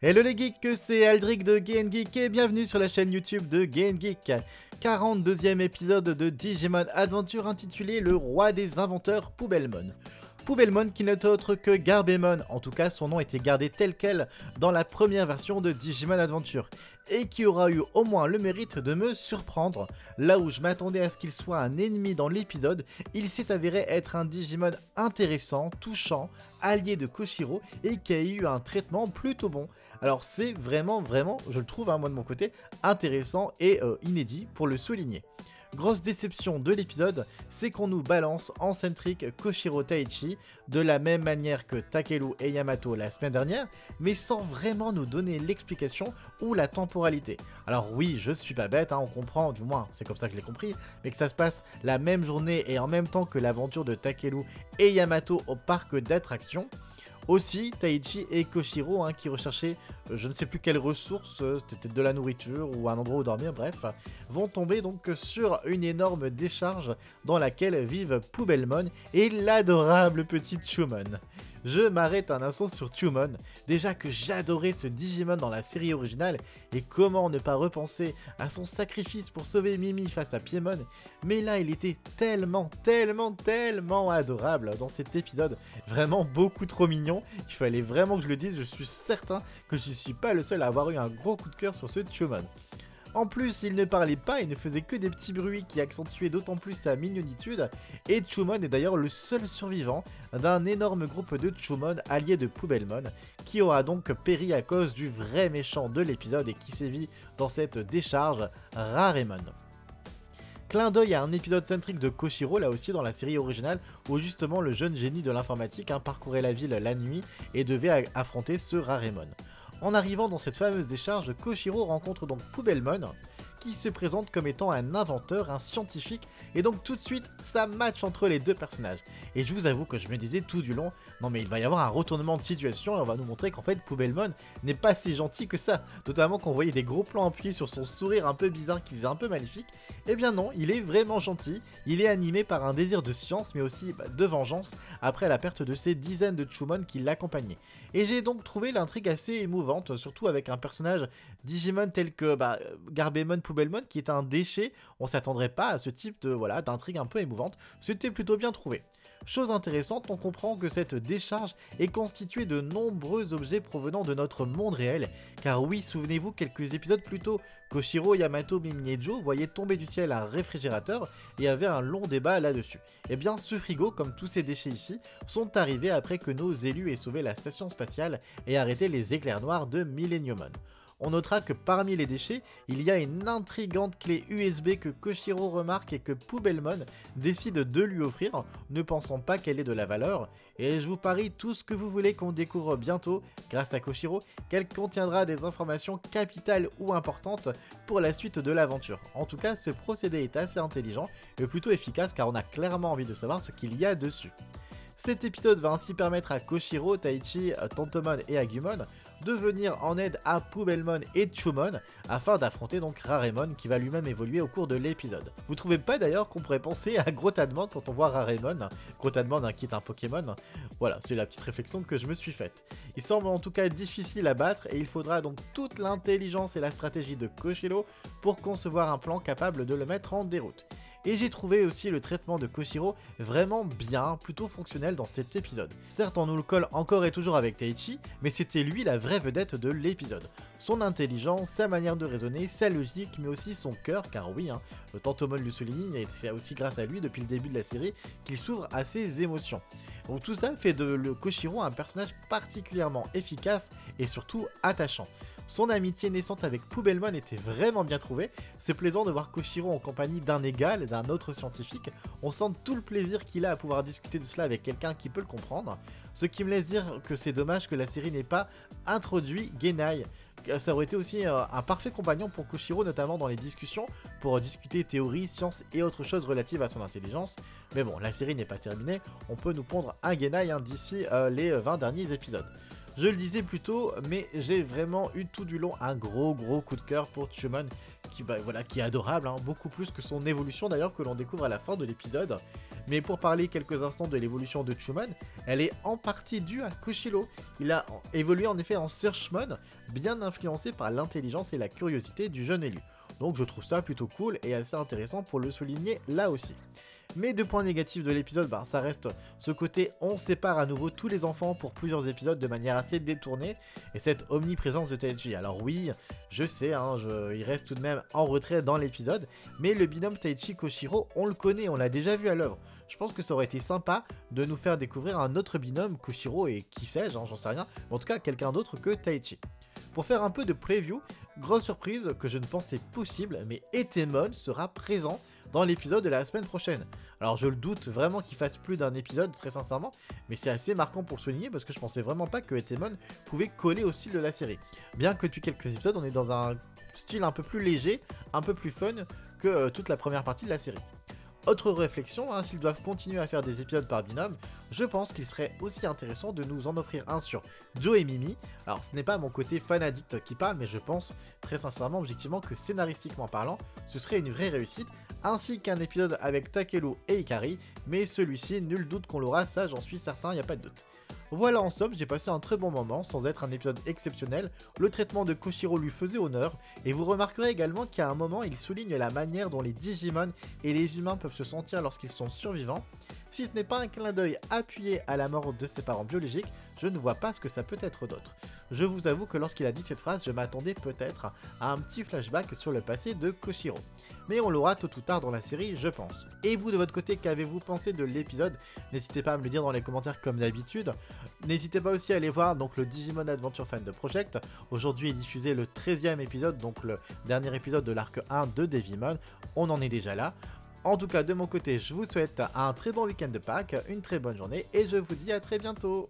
Hello les geeks, c'est Aldric de GameGeek et bienvenue sur la chaîne YouTube de GameGeek. 42e épisode de Digimon Adventure intitulé Le Roi des Inventeurs Poubelmon. Poubelmon qui n'est autre que Garbemon, en tout cas son nom était gardé tel quel dans la première version de Digimon Adventure, et qui aura eu au moins le mérite de me surprendre. Là où je m'attendais à ce qu'il soit un ennemi dans l'épisode, il s'est avéré être un Digimon intéressant, touchant, allié de Koshiro, et qui a eu un traitement plutôt bon. Alors c'est vraiment, je le trouve, moi de mon côté, intéressant et inédit pour le souligner. Grosse déception de l'épisode, c'est qu'on nous balance en centric Koshiro Taichi, de la même manière que Takeru et Yamato la semaine dernière, mais sans vraiment nous donner l'explication ou la temporalité. Alors oui, je suis pas bête, on comprend, du moins c'est comme ça que je l'ai compris, mais que ça se passe la même journée et en même temps que l'aventure de Takeru et Yamato au parc d'attractions. Aussi, Taichi et Koshiro, qui recherchaient je ne sais plus quelle ressource, c'était de la nourriture ou un endroit où dormir, bref, vont tomber donc sur une énorme décharge dans laquelle vivent Poubelmon et l'adorable petite Chumon. Je m'arrête un instant sur Chumon, déjà que j'adorais ce Digimon dans la série originale, et comment ne pas repenser à son sacrifice pour sauver Mimi face à Piedmon, mais là il était tellement adorable dans cet épisode, vraiment beaucoup trop mignon, il fallait vraiment que je le dise, je suis certain que je ne suis pas le seul à avoir eu un gros coup de cœur sur ce Chumon. En plus, il ne parlait pas et ne faisait que des petits bruits qui accentuaient d'autant plus sa mignonitude, et Chumon est d'ailleurs le seul survivant d'un énorme groupe de Chumon alliés de Poubelmon, qui aura donc péri à cause du vrai méchant de l'épisode et qui sévit dans cette décharge, Raremon. Clin d'œil à un épisode centrique de Koshiro, là aussi dans la série originale, où justement le jeune génie de l'informatique parcourait la ville la nuit et devait affronter ce Raremon. En arrivant dans cette fameuse décharge, Koshiro rencontre donc Poubelmon, qui se présente comme étant un inventeur, un scientifique, et donc tout de suite, ça match entre les deux personnages. Et je vous avoue que je me disais tout du long, non mais il va y avoir un retournement de situation, et on va nous montrer qu'en fait Poubelmon n'est pas si gentil que ça, notamment qu'on voyait des gros plans appuyés sur son sourire un peu bizarre qui faisait un peu maléfique. Eh bien non, il est vraiment gentil, il est animé par un désir de science, mais aussi de vengeance, après la perte de ces dizaines de Chumon qui l'accompagnaient. Et j'ai donc trouvé l'intrigue assez émouvante, surtout avec un personnage Digimon tel que Garbemon Poubelmon qui est un déchet, on s'attendrait pas à ce type de d'intrigue un peu émouvante, c'était plutôt bien trouvé. Chose intéressante, on comprend que cette décharge est constituée de nombreux objets provenant de notre monde réel, car oui, souvenez-vous, quelques épisodes plus tôt, Koshiro, Yamato, Mimi et Joe voyaient tomber du ciel un réfrigérateur et avaient un long débat là-dessus. Et bien ce frigo, comme tous ces déchets ici, sont arrivés après que nos élus aient sauvé la station spatiale et arrêté les éclairs noirs de Millenniumon. On notera que parmi les déchets, il y a une intrigante clé USB que Koshiro remarque et que Poubelmon décide de lui offrir, ne pensant pas qu'elle ait de la valeur, et je vous parie tout ce que vous voulez qu'on découvre bientôt, grâce à Koshiro, qu'elle contiendra des informations capitales ou importantes pour la suite de l'aventure. En tout cas, ce procédé est assez intelligent et plutôt efficace car on a clairement envie de savoir ce qu'il y a dessus. Cet épisode va ainsi permettre à Koshiro, Taichi, Tantomon et Agumon de venir en aide à Poubelmon et Chumon afin d'affronter donc Raremon qui va lui-même évoluer au cours de l'épisode. Vous trouvez pas d'ailleurs qu'on pourrait penser à Grotadmon quand on voit Raremon, Grotadmon qui est un Pokémon? Voilà, c'est la petite réflexion que je me suis faite. Il semble en tout cas difficile à battre et il faudra donc toute l'intelligence et la stratégie de Koshiro pour concevoir un plan capable de le mettre en déroute. Et j'ai trouvé aussi le traitement de Koshiro vraiment bien, plutôt fonctionnel dans cet épisode. Certes, on nous le colle encore et toujours avec Taichi, mais c'était lui la vraie vedette de l'épisode. Son intelligence, sa manière de raisonner, sa logique, mais aussi son cœur, car oui, le Tantomon le souligne, et c'est aussi grâce à lui, depuis le début de la série, qu'il s'ouvre à ses émotions. Donc tout ça fait de le Koshiro un personnage particulièrement efficace et surtout attachant. Son amitié naissante avec Poubelmon était vraiment bien trouvée, c'est plaisant de voir Koshiro en compagnie d'un égal, d'un autre scientifique, on sent tout le plaisir qu'il a à pouvoir discuter de cela avec quelqu'un qui peut le comprendre, ce qui me laisse dire que c'est dommage que la série n'ait pas introduit Genai. Ça aurait été aussi un parfait compagnon pour Koshiro, notamment dans les discussions, pour discuter théorie, science et autres choses relatives à son intelligence. Mais bon, la série n'est pas terminée, on peut nous pondre un Genai d'ici les 20 derniers épisodes. Je le disais plus tôt, mais j'ai vraiment eu tout du long un gros coup de cœur pour Chumon, qui est adorable, beaucoup plus que son évolution d'ailleurs que l'on découvre à la fin de l'épisode. Mais pour parler quelques instants de l'évolution de Chumon, elle est en partie due à Koshiro. Il a évolué en effet en Searchmon, bien influencé par l'intelligence et la curiosité du jeune élu. Donc je trouve ça plutôt cool et assez intéressant pour le souligner là aussi. Mais deux points négatifs de l'épisode, ça reste ce côté on sépare à nouveau tous les enfants pour plusieurs épisodes de manière assez détournée et cette omniprésence de Taichi. Alors oui, je sais, il reste tout de même en retrait dans l'épisode, mais le binôme Taichi-Koshiro, on le connaît, on l'a déjà vu à l'œuvre. Je pense que ça aurait été sympa de nous faire découvrir un autre binôme, Koshiro et qui sais-je, j'en sais rien, mais en tout cas quelqu'un d'autre que Taichi. Pour faire un peu de preview, grosse surprise que je ne pensais possible, mais Etemon sera présent dans l'épisode de la semaine prochaine. Alors je le doute vraiment qu'il fasse plus d'un épisode, très sincèrement, mais c'est assez marquant pour le souligner parce que je pensais vraiment pas que Etemon pouvait coller au style de la série. Bien que depuis quelques épisodes, on est dans un style un peu plus léger, un peu plus fun que toute la première partie de la série. Autre réflexion, s'ils doivent continuer à faire des épisodes par binôme, je pense qu'il serait aussi intéressant de nous en offrir un sur Joe et Mimi. Alors ce n'est pas mon côté fan addict qui parle, mais je pense très sincèrement, objectivement, que scénaristiquement parlant, ce serait une vraie réussite, ainsi qu'un épisode avec Takeru et Ikari, mais celui-ci, nul doute qu'on l'aura, ça j'en suis certain, il n'y a pas de doute. Voilà, en somme, j'ai passé un très bon moment, sans être un épisode exceptionnel, le traitement de Koshiro lui faisait honneur, et vous remarquerez également qu'à un moment, il souligne la manière dont les Digimon et les humains peuvent se sentir lorsqu'ils sont survivants. Si ce n'est pas un clin d'œil appuyé à la mort de ses parents biologiques, je ne vois pas ce que ça peut être d'autre. Je vous avoue que lorsqu'il a dit cette phrase, je m'attendais peut-être à un petit flashback sur le passé de Koshiro. Mais on l'aura tôt ou tard dans la série, je pense. Et vous de votre côté, qu'avez-vous pensé de l'épisode? N'hésitez pas à me le dire dans les commentaires comme d'habitude. N'hésitez pas aussi à aller voir donc le Digimon Adventure Fan de Project. Aujourd'hui est diffusé le 13e épisode, donc le dernier épisode de l'arc 1 de Devimon. On en est déjà là. En tout cas, de mon côté, je vous souhaite un très bon week-end de Pâques, une très bonne journée et je vous dis à très bientôt.